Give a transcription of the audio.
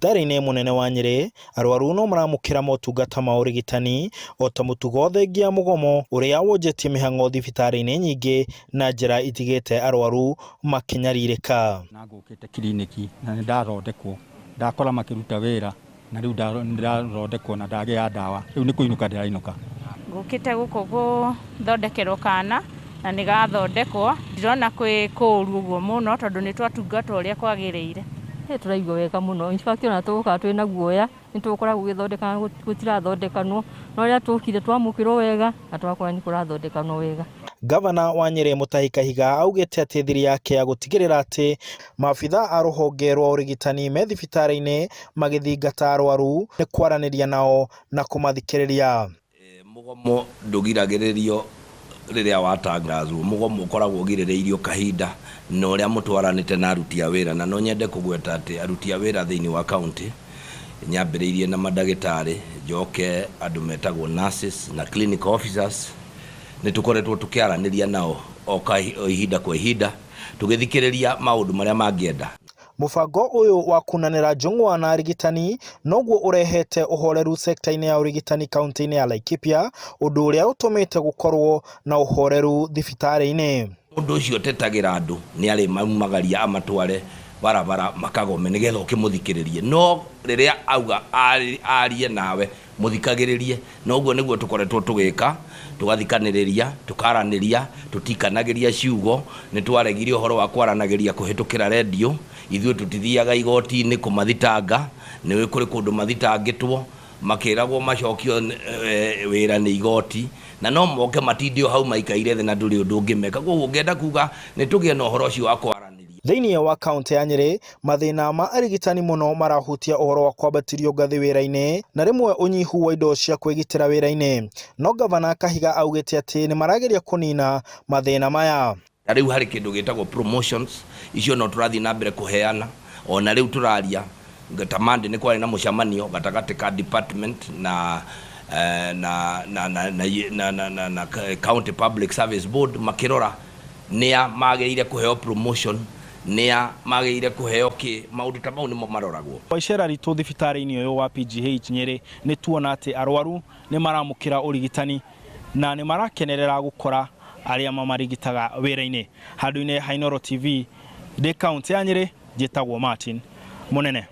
Thibitarĩ-inĩ mũnene wa Nyeri, arwaru no maramũkĩra motungata ma ũrigitani o ta mũtugo thengia MŨGOMO ũrĩa wonjetie mĩhang'o thibitarĩ-inĩ nyingĩ na njĩra itigĩte arwaru makinyarirĩka. Na ngũkĩte kiriniki na nĩ ndathondekwo, ndakora makĩruta wĩra na rĩu ndathondekwo na ndagĩa ndawa, rĩu nĩ kũinũka ndĩrainũka. Ngũkĩte gũkũ gũthondekerwo kana na nĩ gathondekwo, ndirona kwĩ kũũru ũguo mũno tondũ nĩ twatungata ũrĩa kwagĩrĩire. Tũraigua wega mũno, in fact ona tũgũka twĩna guoya nĩ tũgũkora gũgĩthondekana gũtirathondekanwo, no rĩrĩa tũkire twamũkĩrwo wega na twakora nĩ kũrathondekanwo wega. Gavana wa Nyeri Mutahi Kahiga augĩte atĩ thiri yake ya gũtigĩrĩra atĩ maabitha a rũhonge rwa ũrigitani me thibitarĩ-inĩ magĩthingata arwaru nĩ kwaranĩria nao na kũmathikĩrĩria. MŨGOMO ndũgiragĩrĩrio rĩrĩa watangathwo, MŨGOMO ũkoragwo ũgirĩrĩirio kahinda na ũrĩa mũtwaranĩte na aruti a wĩra, na no nyende kũgweta atĩ aruti a wĩra thĩinĩ wa kaunti nyambĩrĩirie na mandagĩtarĩ, njoke andũ metagwo nurses na clinic officers, nĩ tũkoretwo tũkĩaranĩria nao o ihinda kwa ihinda tũgĩthikĩrĩria maũndũ marĩa mangĩenda. Mũbango ũyũ wa kunanĩra njũng'wa na arigitani noguo ũrehete ũhoreru sekta-inĩ ya ũrigitani kaunti-inĩ ya Laikipia, ũndũ ũrĩa ũtũmĩte gũkorwo na ũhoreru thibitarĩ-inĩ. Ũndũ ũcio tetagĩra andũ nĩ arĩ maumagaria amatware barabara makagome nĩgetha ũkĩmũthikĩrĩrie, no rĩrĩa auga arie nawe mũthikagĩrĩrie, na ũguo nĩguo tũkoretwo tũgĩka, tũgathikanĩrĩria, tũkaranĩria, tũtikanagĩria ciugo, nĩ twaregire ũhoro wa kwaranagĩria kũhĩtũkĩra redio, ithuĩ tũtithiaga igoti-inĩ kũmathitanga, nĩ kũrĩ kũndũ mathitangĩtwo makĩragwo macokio wĩra nĩ igoti, na no moke matinde hau maikaire thĩ na ndũrĩ ũndũ ũngĩmeka. Koguo ngenda kuga nĩ tũgĩe na ũhoro ũcio wa kwaranĩria. Thĩinĩ wa kaunti ya Nyeri, mathĩna ma arigitani mũno marahutia ũhoro wa kwambatĩrio ngathĩ wĩra-inĩ na rĩmwe ũnyihu wa indo cia kwĩgitĩra wĩra-inĩ. No Gavana Kahiga augĩte atĩ nĩ marageria kũnina mathĩna maya. Rĩu harĩ kĩndũ gĩtagwo promotions, icio no tũrathiĩ na mbere kũheana, ona rĩu tũraria Tamande nĩ kwarĩ na mũcemanio gatagatĩ ka department na County Public Service Board makĩrora nĩa magĩrĩire kũheo promotion, nĩa magĩrĩire kũheo kĩ, maũndũ ta mau nĩmo maroragwo. Kwa icera ritũ thibitarĩ-inĩ ũyũ wa PGH Nyeri nĩ tuona atĩ arwaru nĩ maramũkĩra ũrigitani na nĩ marakenerera gũkora arĩa mamarigitaga wĩra-inĩ. Handũ-inĩ ha Inooro TV, ndĩ kaunti ya Nyeri, njĩtagwo Martin Mũnene.